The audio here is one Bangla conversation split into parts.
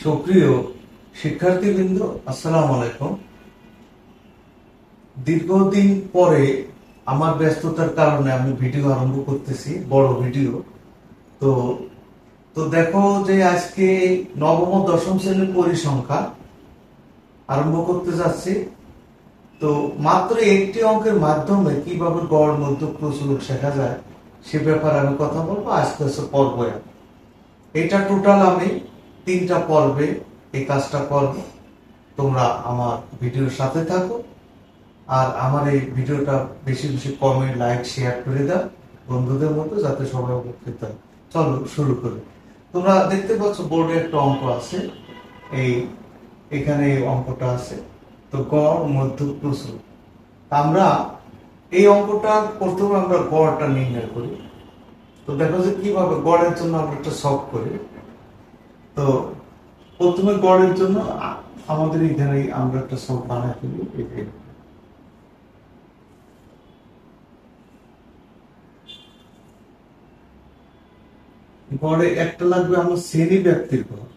সুপ্রিয় শিক্ষার্থীবৃন্দ, আসসালামু আলাইকুম। দীর্ঘদিন পরে আমার ব্যস্ততার কারণে আমি ভিডিও আরম্ভ করতেছি, বড় ভিডিও। তো তো দেখো যে আজকে নবম ও দশম শ্রেণীর পরিসংখ্যা আরম্ভ করতে যাচ্ছি। তো মাত্র একটি অঙ্কের মাধ্যমে কিভাবে গড়, মধ্য, প্রচুর শেখা যায় সে ব্যাপারে আমি কথা বলবো। আজকে হচ্ছে পর্ব এক। এটা টোটাল আমি 3টা পর্বে এই কাজটা করব। তোমরা আমার ভিডিওর সাথে থাকো আর আমার এই ভিডিওটা বেশি বেশি কমেন্ট, লাইক, শেয়ার করে দাও বন্ধুদের মধ্যে, যাতে সবাই উপকৃত হয়। চলো শুরু করি। তোমরা দেখতে পাচ্ছ বোর্ডে একটা অঙ্ক আছে। এখানে এই অঙ্কটা আছে। তো গড়, মধ্য, প্রচুর। আমরা এই অঙ্কটা প্রথমে আমরা গড়টা নির্ণয় করি। তো দেখো যে কিভাবে গড়ের জন্য আমরা একটা সলভ করি। তো প্রথমে গড়ের জন্য আমাদের এখানে আমরা একটা সলভ বানাই ফেলি। গড়ে একটা লাগবে আমার শ্রেণী ব্যক্তির গড়,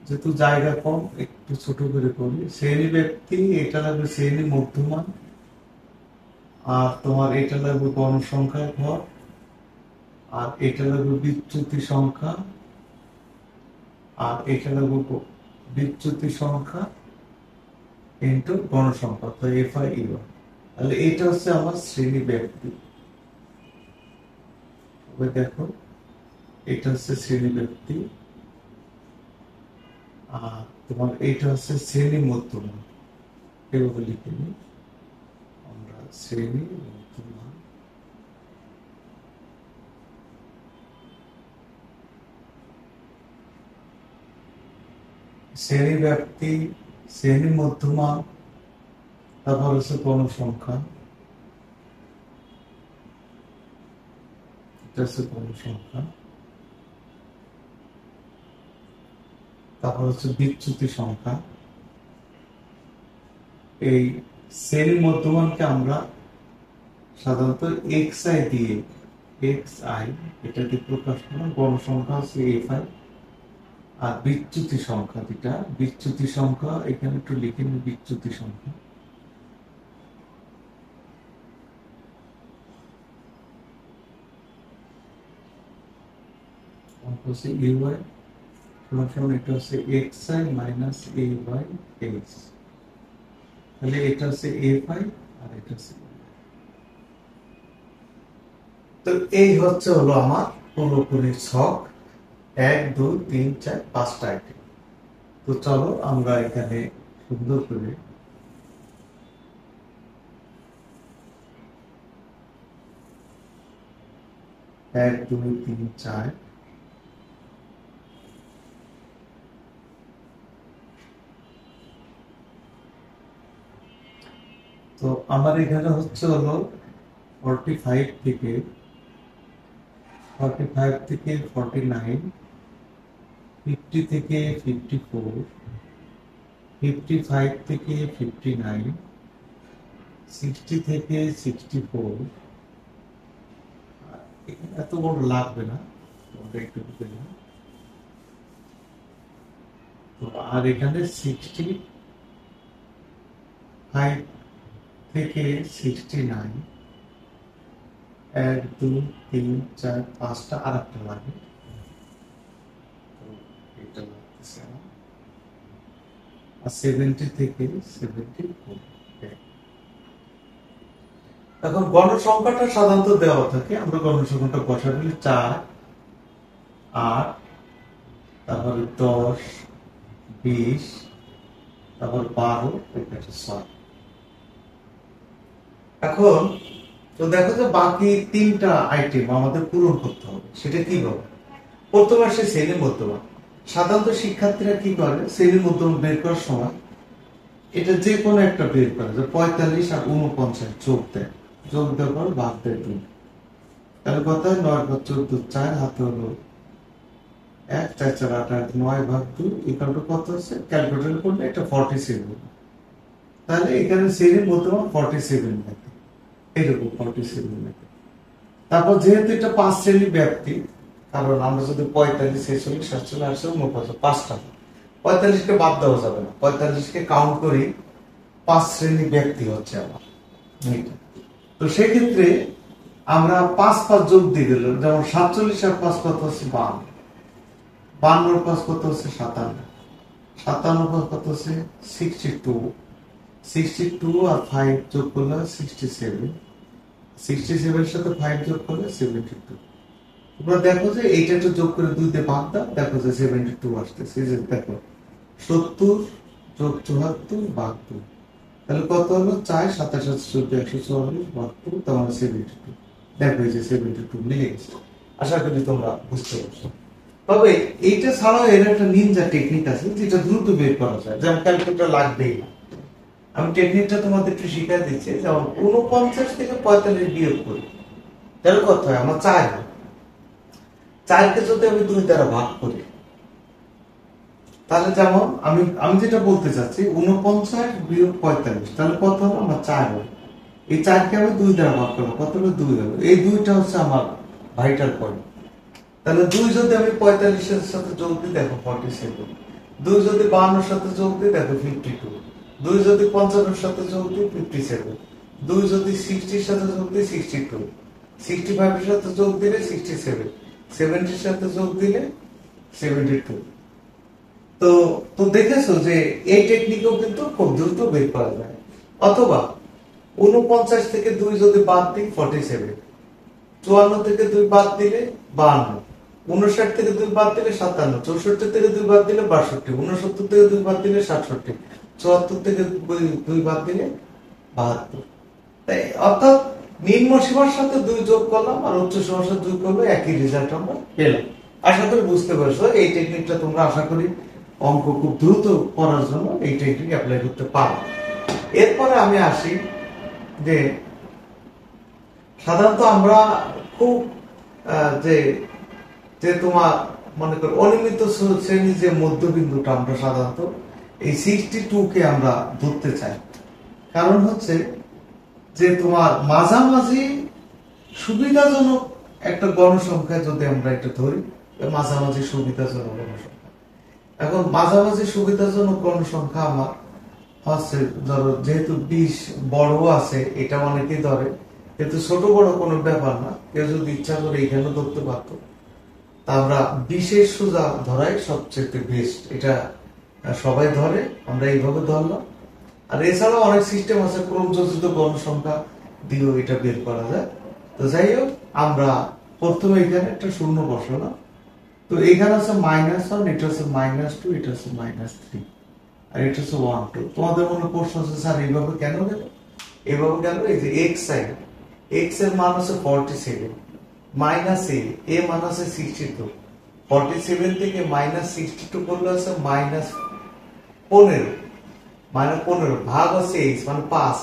যেহেতু জায়গা কম একটু ছোট করে করি। শ্রেণী ব্যক্তি এটা লাগবে শ্রেণী মধ্যমান, আর তোমার এটা লাগবে গণসংখ্যার ঘর, আর এটা লাগবে বিচ্যুতি সংখ্যা, আর এটা লাগবে বিচ্যুতি সংখ্যা ইন্টু গণসংখ্যা। তো এফআই ইউ, তাহলে এটা হচ্ছে আমার শ্রেণী ব্যক্তি। দেখো এটা হচ্ছে শ্রেণী ব্যক্তি, আর তোমার এটা হচ্ছে শ্রেণী মধ্যমান। এভাবে লিখে নিই আমরা, শ্রেণী মধ্যমান। শ্রেণী ব্যক্তি, শ্রেণী মধ্যমান, তারপর হচ্ছে গণসংখ্যা, এটা হচ্ছে গণসংখ্যা, তারপর হচ্ছে বিচ্যুতি সংখ্যা। এই শ্রেণী মধ্যমানকে আমরা সাধারণত এক্স আই দিয়ে, এক্স আই এটাকে প্রকাশ করা। গণসংখ্যা হচ্ছে এফ আই, আর বিচ্যুতি সংখ্যা যেটা, বিচ্যুতি সংখ্যা এখানে একটু লিখে নিই। বিচ্যুতি সংখ্যা হচ্ছে ইউআই, এটা হচ্ছে X I minus A by X. তাহলে এটা হচ্ছে এফ আই আর এটা হচ্ছে। তো এই হচ্ছে হলো আমার পুরোপুরি ছক। 1 2 3 4 5টা আইটেম। তো চলো আমরা এখানে সুন্দর করে এক দুই তিন চার, তো আমার এখানে হচ্ছে হলো 45 থেকে 49, 50 থেকে 54, 55 থেকে 59, 60 থেকে 64। এত বড় লাগবে না, একটু দিলাম। তো আর এখানে 65 থেকে 69, 1 2 3 4 5টা আর একটা লাগে। এটা লাগতেছে আর 70 থেকে 74। এখন গণসংখ্যাটা সাধারণত দেওয়া থাকে, আমরা গণসংখ্যাটা বসাবো 4 8, তারপরে 10 20, তারপর 12, এটা 6। এখন তো দেখো যে বাকি 3টা আইটেম আমাদের পূরণ করতে হবে। সেটা কি হবে? প্রথমে আসে শ্রেণী মধ্যমান। সাধারণত শিক্ষার্থীরা কি করে, শ্রেণী মধ্যমান বের করার সময় এটা যে কোনো একটা বের করে, যে 45 আর 49 যোগ দেয়, যোগ দেওয়ার পর ভাগ দেয় 2। তাহলে কত হয়? 9 ভাগ 14, 4 হাতে হলো 1, 4 4 8 8, 9 ভাগ 2 ইকুয়াল টু কত হচ্ছে? ক্যালকুলেটর করলে এটা 47। তাহলে এখানে শ্রেণীর মধ্যমান 47 থাকে, এরকম 47 থাকে। তারপর যেহেতু এটা 5 শ্রেণী ব্যক্তি, কারণ আমরা যদি 45, 46, 47, 48, 49 পাঁচটা, 45কে বাদ দেওয়া যাবে না। 45কে কাউন্ট করি 5 শ্রেণী ব্যক্তি হচ্ছে আমার। তো সেক্ষেত্রে আমরা 5 যোগ দিয়ে দিল, যেমন 47 আর 5 কত হচ্ছে 52, 52 5 কত হচ্ছে 57, 57 5 কত হচ্ছে 62, 62 আর 5 যোগ করলে 67, 67 এর সাথে 5 যোগ করলে 72। তোমরা দেখো যে এইটা একটু যোগ করে 2 দিয়ে ভাগ দাও, দেখো যে 72 আসতেছে। এই যে দেখো 70 যোগ 74 ভাগ 2, তাহলে কত হলো 4, 27, 14, 144 ভাগ 2, তার মানে 72। দেখো এই যে 72 মিলে গেছে। আশা করি তোমরা বুঝতে পারছো। তবে এইটা ছাড়াও এর একটা নিনজা টেকনিক আছে যেটা দ্রুত বের করা যায়, যেমন ক্যালকুলেটর লাগবেই না। আমি টেকনিকটা তোমাদের একটু শিখিয়ে দিচ্ছি। যেমন 49 থেকে 45 বিয়োগ করি, তাহলে কত হয়? আমার 4 হয়। 4কে যদি আমি 2 দ্বারা ভাগ করি, তাহলে যেমন আমি যেটা বলতে চাচ্ছি 49 বিয়োগ 45, তাহলে কত হলো? আমার 4 হয়। এই 4কে আমি 2 দ্বারা ভাগ করবো, কত হলো? 2 হলো। এই 2টা হচ্ছে আমার ভাইটাল পয়েন্ট। তাহলে 2 যদি আমি 45 এর সাথে যোগ দিই, দেখো 47, 2 যদি 52 এর সাথে যোগ দিই, দেখো 52, 2 যদি 55 এর সাথে যোগ দিই 57, 2 যদি 60 এর সাথে যোগ দিই 62, 65 এর সাথে যোগ দিলে 67, 70 এর সাথে যোগ দিলে 72। তো তো দেখেছো যে এই টেকনিকও কিন্তু খুব দ্রুত বের করা যায়। অথবা 49 থেকে 2 যদি বাদ দিই 47, 54 থেকে 2 বাদ দিলে 52, 59 থেকে 2 বাদ দিলে 57, 64 থেকে 2 বাদ দিলে 62, 69 থেকে 2 বাদ দিলে 67, 74 থেকে 2 বাদ দিলে 72। তাই অর্থাৎ নিম্ন সীমার সাথে 2 যোগ করলাম আর উচ্চ সীমার সাথে 2 করলে একই রেজাল্ট আমরা পেলাম। আশা করি বুঝতে পারছো। এই টেকনিকটা তোমরা আশা করি অঙ্ক খুব দ্রুত করার জন্য এই টেকনিক অ্যাপ্লাই করতে পারো। এরপরে আমি আসি যে সাধারণত আমরা খুব যে যে তোমার মনে করো অনিয়মিত শ্রেণীর যে মধ্যবিন্দুটা আমরা সাধারণত এই 62 কে আমরা ধরতে চাই। কারণ হচ্ছে যে তোমার মাঝামাঝি সুবিধাজনক একটা গণসংখ্যা যদি আমরা একটা ধরি, মাঝামাঝি সুবিধাজনক গণসংখ্যা। এখন মাঝামাঝি সুবিধাজনক গণসংখ্যা আমার হচ্ছে, ধরো যেহেতু 20 বড় আছে, এটা অনেকেই ধরে, কিন্তু ছোট বড় কোনো ব্যাপার না। কেউ যদি ইচ্ছা করে এখানে ধরতে পারতো, তা আমরা 20 সোজা ধরাই সবচেয়ে বেস্ট। এটা সবাই ধরে, আমরা এইভাবে ধরলাম। আর এছাড়াও অনেক সিস্টেম আছে, ক্রমযোজিত গণসংখ্যা দিয়েও এটা বের করা যায়। তো যাই হোক, আমরা প্রথমে এখানে একটা শূন্য বসালাম। তো এখানে আছে -1, এটা হচ্ছে -2, এটা হচ্ছে -3, আর এটা হচ্ছে 1 2। তোমাদের মনে প্রশ্ন আছে, স্যার এইভাবে কেন গেল? এভাবে গেল এই যে x সাইড, x এর মান হচ্ছে 47, মাইনাস a মান আছে 62, 47 থেকে -62 করলে আছে -15, -15 ভাগ আছে x মানে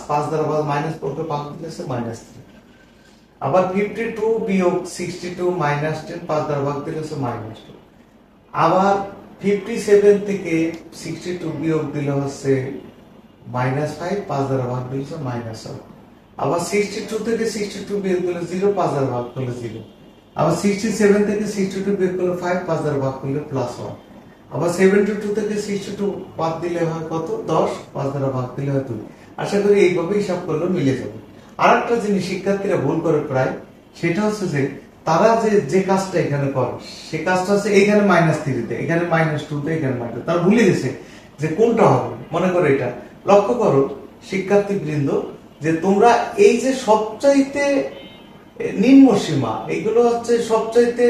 5 দ্বারা ভাগ -4 ভাগ দিলে আছে -3। আবার 52 বিয়োগ 62 -10 5 দ্বারা ভাগ দিলে আছে -2। আবার 57 থেকে 62 বিয়োগ দিলে হচ্ছে -5 5 দ্বারা ভাগ দিলে হচ্ছে -1। আবার 62 থেকে 62 বিয়োগ দিলে 0 5 দ্বারা ভাগ করলে 0। আবার 67 থেকে 62 বিয়োগ করলে 5 5 দ্বারা ভাগ করলে +1। আবার 72 থেকে 62 বাদ দিলে হয় কত? 10 5 দ্বারা ভাগ দিলে হয় 2। আশা করি এইভাবে হিসাব করলে মিলে যাবে। আরেকটা জিনিস শিক্ষার্থীরা ভুল করে প্রায়, সেটা হচ্ছে যে তারা যে কাজটা এখানে করে, সে কাজটা হচ্ছে এখানে -3 দেয়, এখানে -2 দেয়, এখানে -2। তারা ভুলে গেছে যে কোনটা হবে। মনে করো এটা লক্ষ্য করো শিক্ষার্থী বৃন্দ, যে তোমরা এই যে সবচাইতে নিম্ন সীমা, এগুলো হচ্ছে সবচাইতে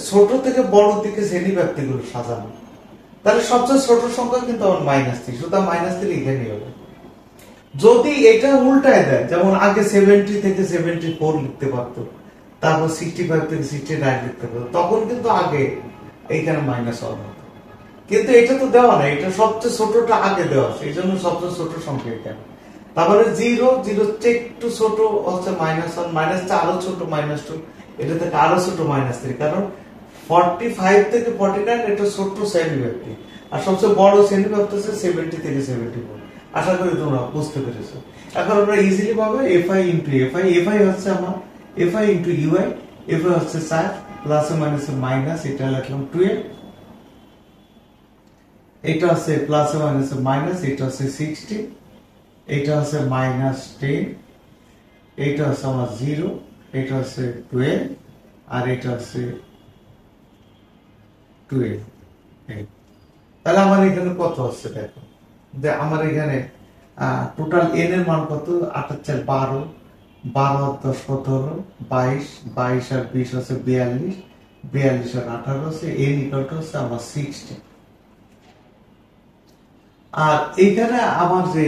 ছোট থেকে বড় দিকে শ্রেণী ব্যক্তিগুলো সাজানো। তাহলে সবচেয়ে ছোট সংখ্যা কিন্তু আমার -3, সুতরাং -3 এখানেই হবে। যদি এটা উল্টায় দেয়, যেমন আগে 70 থেকে 74 লিখতে পারতো, তারপর 65 থেকে 69 লিখতে পারতো, তখন কিন্তু আগে এইখানে -1 হতো। কিন্তু এটা তো দেওয়া নাই, এটা সবচেয়ে ছোটটা আগে দেওয়া আছে, এই জন্য সবচেয়ে ছোট সংখ্যা এখানে। তারপরে 0 একটু ছোট হচ্ছে -1, মাইনাসটা আরো ছোট -2, এটা থেকে আরো ছোট -3। কারণ 45 থেকে 49 এটা ছোট শ্রেণী ব্যক্তি, আর সবচেয়ে বড় শ্রেণী ব্যক্তি হচ্ছে 70 থেকে 74। আশা করি তোমরা বুঝতে পেরেছো। এখন আমরা ইজিলি পাবো fi ইন্টু fi। fi হচ্ছে আমার fi ইন্টু ui, fi হচ্ছে 4, প্লাসে মাইনাসে মাইনাস, এটা লিখলাম 12। এটা আছে প্লাসে মাইনাসে মাইনাস, এটা আছে 60, এটা আছে -10, এটা আছে আমার 0, এটা আছে 12, আর এটা আছে 12। তাহলে আমার এখানে কত হচ্ছে দেখো, যে আমার এখানে টোটাল এন এর মান কত, 8 আর 4 12, 12 আর 10 কত হলো 22, 22 আর 20 হচ্ছে 42, 42 আর 18 হচ্ছে এন ইকুয়াল টু হচ্ছে আমার 60। আর এইখানে আমার যে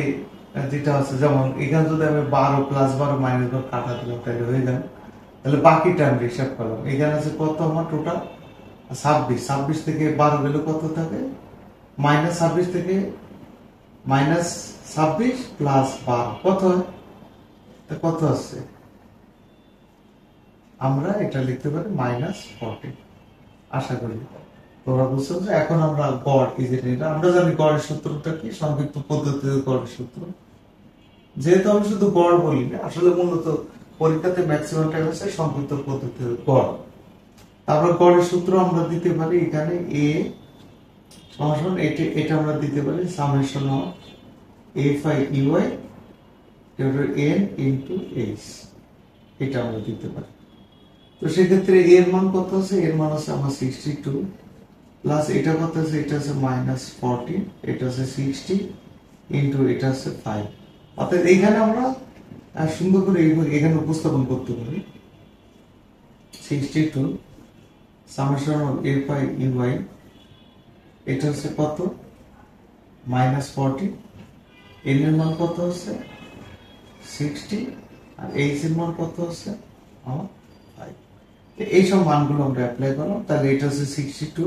যেটা আছে, যেমন এখানে যদি আমি 12 প্লাস 12 মাইনাস 12 কাটা দিলাম তাহলে হয়ে গেল। তাহলে বাকিটা আমি হিসাব করলাম, এখানে আছে কত আমার টোটাল 26, 26 থেকে 12 গেলে কত থাকে, -26 থেকে -26 প্লাস 12 কত হয়, কত আছে, আমরা এটা লিখতে পারি -40। আশা করি তোমরা বুঝছো যে এখন আমরা গড় ইজিলি, আমরা জানি গড়ের সূত্রটা কি, সংক্ষিপ্ত পদ্ধতিতে গড়ের সূত্র। যেহেতু আমি শুধু গড় বলি না, আসলে মূলত পরীক্ষাতে ম্যাক্সিমাম টাইম আছে সংক্ষিপ্ত পদ্ধতিতে গড়। তারপর গড়ের সূত্র আমরা দিতে পারি এখানে এ সমান এটা আমরা দিতে পারি summation of F I UI N into H, এটা আমরা দিতে পারি। তো সেক্ষেত্রে এর মান কত আছে, এর মান আছে আমার 62 প্লাস এটা কত আছে, এটা আছে -40, এটা আছে 60 ইনটু এটা আছে 5। অর্থাৎ এইখানে আমরা সুন্দর করে এখানে উপস্থাপন করতে পারি 62 summation of F I UI, এটা হচ্ছে কত -40, এন এর মান কত হচ্ছে 60, আর এইচ এর মান কত হচ্ছে আমার 5। এইসব মানগুলো আমরা অ্যাপ্লাই করলাম। তাহলে এটা হচ্ছে 62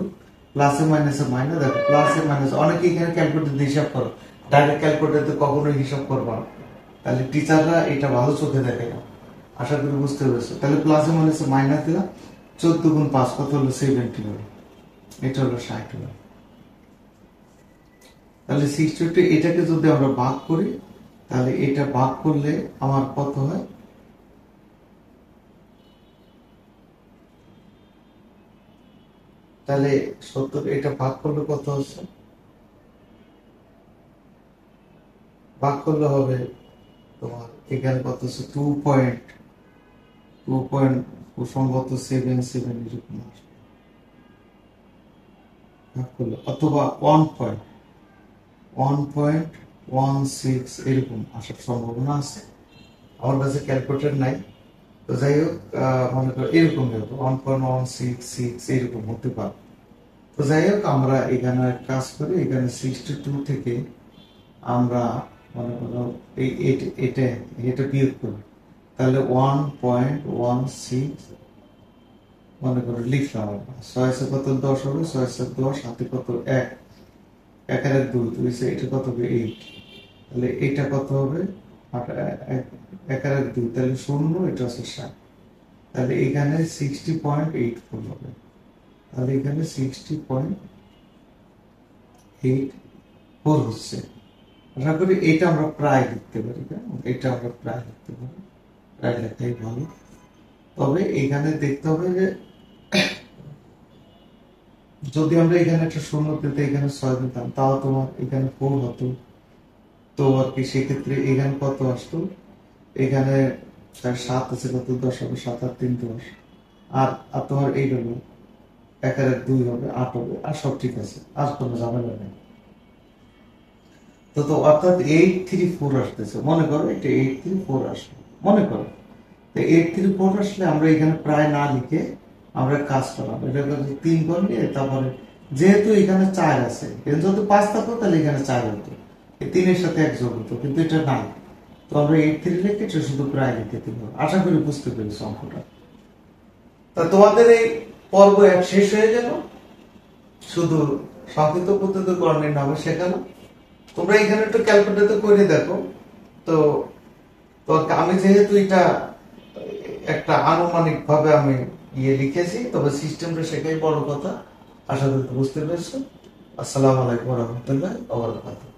প্লাসে মাইনাসে মাইনাস, দেখো প্লাসে মাইনাস অনেকে এখানে ক্যালকুলেটর দিয়ে হিসাব করো, ডাইরেক্ট ক্যালকুলেটর কখনোই হিসাব করবা না, তাহলে টিচাররা এটা ভালো চোখে দেখে না, আশা করি বুঝতে পেরেছো। তাহলে প্লাসে মাইনাসে মাইনাস দিলাম, 14 গুণ 5 কত হলো 70 হলো, এটা হলো 60 হলো। তাহলে 62 এটাকে যদি আমরা ভাগ করি, তাহলে এটা ভাগ করলে আমার কত হয়, তাহলে 70 এটা ভাগ করলে কত হচ্ছে, ভাগ করলে হবে তোমার এখানে কত হচ্ছে 2.2 সম্ভবত 77 এরকম ভাগ করলে, অথবা 1.16 এরকম আসার সম্ভাবনা আছে। আমার কাছে ক্যালকুলেটর নাই, তো যাই হোক মনে করো এরকম হবে 1.166 এরকম হতে পারে। তো যাই হোক আমরা এখানে কাজ করি, এখানে 62 থেকে আমরা মনে করো এটা বিয়োগ করি, তাহলে 1.16 মনে করো লিখলাম আমরা, 6 কত 10 হবে, 6 10 হাতে কত 1, 1 আর 2 2, এটা কত হবে 8, তাহলে এটা কত হবে 1 আর 2, তাহলে 0, এটা হচ্ছে 7, তাহলে এখানে 60.84 হবে, তাহলে এখানে 60.84 হচ্ছে। আশা করি এটা আমরা প্রায় লিখতে পারি, এটা আমরা প্রায় লিখতে পারি, প্রায় লেখাই ভালো। তবে এখানে দেখতে হবে যে যদি আমরা এখানে একটা 0 পেতে এখানে 6 দিতাম, তাও তোমার এখানে 4 হতো, তো আর কি সেক্ষেত্রে এখানে কত আসতো, এখানে 7 আছে কত 10 হবে, 7 আর 3 10, আর তোমার এই হলো 1 আর 2 হবে 8 হবে, আর সব ঠিক আছে, আর কোনো ঝামেলা নেই। তো অর্থাৎ 834 আসতেছে, মনে করো এটা 834 আসলো, মনে করো 834 আসলে আমরা এখানে প্রায় না লিখে আমরা কাজ করলাম, এটা 3 করে নিয়ে তারপরে যেহেতু এখানে 4 আছে, যদি 5 থাকতো তাহলে এখানে 4 হতো, এই 3 এর সাথে 1 যোগ হতো, কিন্তু এটা নাই, তো আমরা 83 লিখে এটা শুধু প্রায় লিখে দিব। আশা করি বুঝতে পেরেছি অঙ্কটা। তা তোমাদের এই পর্ব 1 শেষ হয়ে গেল, শুধু সংক্ষিপ্ত পদ্ধতি গণনের নামে শেখানো। তোমরা এখানে একটু ক্যালকুলেটর করে দেখো। তো আমি যেহেতু এটা একটা আনুমানিক ভাবে আমি লিখেছি, তবে সিস্টেমটা শেখাই বড় কথা। আশা করি বুঝতে পেরেছো। আসসালামু আলাইকুম ওয়া রাহমাতুল্লাহি ওয়া বারাকাতুহু।